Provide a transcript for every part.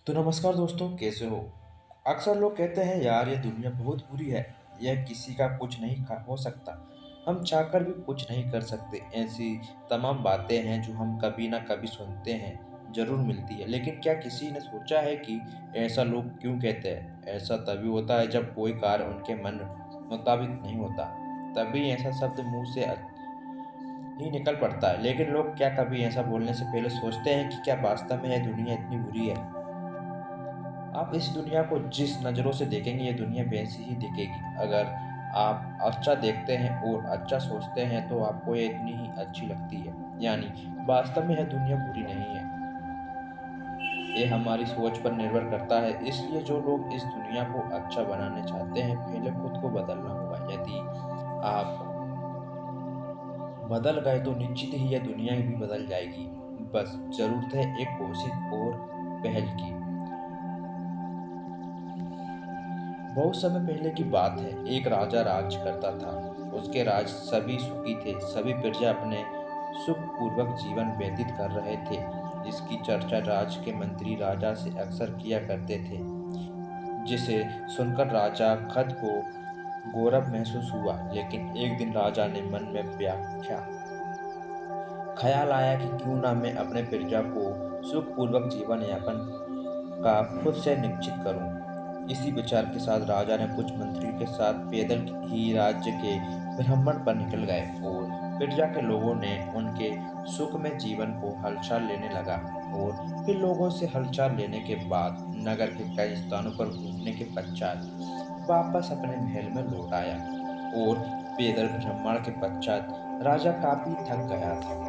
तो नमस्कार दोस्तों, कैसे हो। अक्सर लोग कहते हैं यार ये दुनिया बहुत बुरी है। यह किसी का कुछ नहीं हो सकता। हम चाहकर भी कुछ नहीं कर सकते। ऐसी तमाम बातें हैं जो हम कभी ना कभी सुनते हैं, जरूर मिलती है। लेकिन क्या किसी ने सोचा है कि ऐसा लोग क्यों कहते हैं। ऐसा तभी होता है जब कोई कार्य उनके मन मुताबिक नहीं होता, तभी ऐसा शब्द मुंह से ही निकल पड़ता है। लेकिन लोग क्या कभी ऐसा बोलने से पहले सोचते हैं कि क्या वास्तव में यह दुनिया इतनी बुरी है। आप इस दुनिया को जिस नज़रों से देखेंगे ये दुनिया वैसी ही दिखेगी। अगर आप अच्छा देखते हैं और अच्छा सोचते हैं तो आपको ये इतनी ही अच्छी लगती है। यानी वास्तव में यह दुनिया बुरी नहीं है। ये हमारी सोच पर निर्भर करता है। इसलिए जो लोग इस दुनिया को अच्छा बनाने चाहते हैं, पहले खुद को बदलना होगा। यदि आप बदल गए तो निश्चित ही यह दुनिया भी बदल जाएगी। बस जरूरत है एक कोशिश और पहल की। बहुत समय पहले की बात है। एक राजा राज करता था। उसके राज सभी सुखी थे। सभी प्रजा अपने सुख पूर्वक जीवन व्यतीत कर रहे थे। इसकी चर्चा राज के मंत्री राजा से अक्सर किया करते थे, जिसे सुनकर राजा खद को गौरव महसूस हुआ। लेकिन एक दिन राजा ने मन में व्याख्या ख्याल आया कि क्यों ना मैं अपने प्रजा को सुखपूर्वक जीवन यापन का खुद से निश्चित करूं। इसी विचार के साथ राजा ने कुछ मंत्रियों के साथ पैदल ही राज्य के भ्रमण पर निकल गए और प्रजा के लोगों ने उनके सुख में जीवन को हलचल लेने लगा। और फिर लोगों से हलचल लेने के बाद नगर के कई स्थानों पर घूमने के पश्चात वापस अपने महल में लौट आया। और पैदल भ्रमण के पश्चात राजा काफी थक गया था।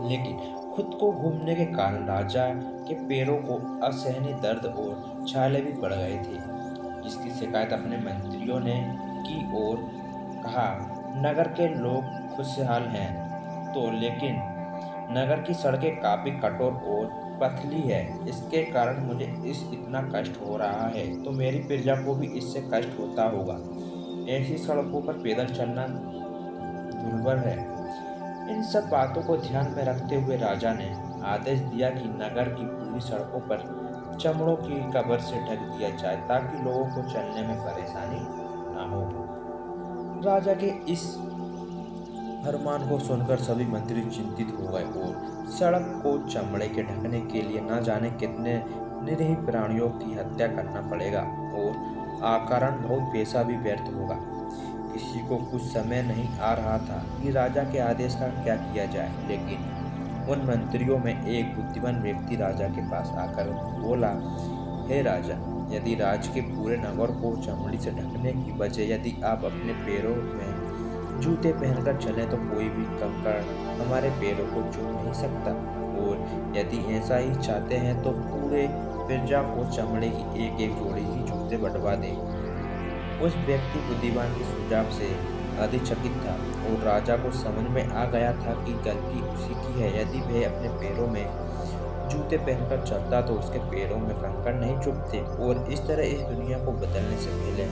लेकिन खुद को घूमने के कारण राजा के पैरों को असहनीय दर्द और छाले भी पड़ गए थे। इसकी शिकायत अपने मंत्रियों ने की और कहा, नगर के लोग खुशहाल हैं तो, लेकिन नगर की सड़कें काफी कठोर और पतली है। इसके कारण मुझे इस इतना कष्ट हो रहा है, तो मेरी प्रजा को भी इससे कष्ट होता होगा। ऐसी सड़कों पर पैदल चलना दुर्भर है। इन सब बातों को ध्यान में रखते हुए राजा ने आदेश दिया कि नगर की पूरी सड़कों पर चमड़ों की कवर से ढक दिया जाए, ताकि लोगों को चलने में परेशानी ना हो। राजा के इस फरमान को सुनकर सभी मंत्री चिंतित हो गए और सड़क को चमड़े के ढकने के लिए न जाने कितने निरीह प्राणियों की हत्या करना पड़ेगा और कारण बहुत पैसा भी व्यर्थ होगा। किसी को कुछ समय नहीं आ रहा था कि राजा के आदेश का क्या किया जाए। लेकिन उन मंत्रियों में एक बुद्धिमान व्यक्ति राजा के पास आकर बोला, हे राजा, यदि राज के पूरे नगर को चमड़ी से ढकने की बजाय यदि आप अपने पैरों में जूते पहनकर चलें तो कोई भी कंकड़ हमारे पैरों को चूम नहीं सकता। और यदि ऐसा ही चाहते हैं तो पूरे प्रजा को चमड़े की एक एक जोड़ी ही जूते बंटवा दें। उस व्यक्ति बुद्धिमान के सुझाव से अधिचकित था और राजा को समझ में आ गया था कि गलती उसी की है। यदि वह अपने पैरों में जूते पहनकर चलता तो उसके पैरों में कंकड़ नहीं चुभते। और इस तरह इस दुनिया को बदलने से पहले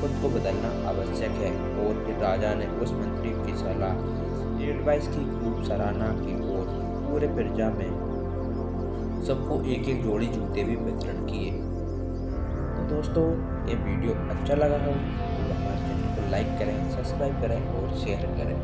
खुद को बदलना आवश्यक है। और फिर राजा ने उस मंत्री की सलाह एडवाइस की खूब सराहना की और पूरे प्रजा में सबको एक एक जोड़ी जूते भी वितरण किए। तो दोस्तों, ये वीडियो अच्छा लगा हो तो हमारे चैनल को लाइक करें, सब्सक्राइब करें और शेयर करें।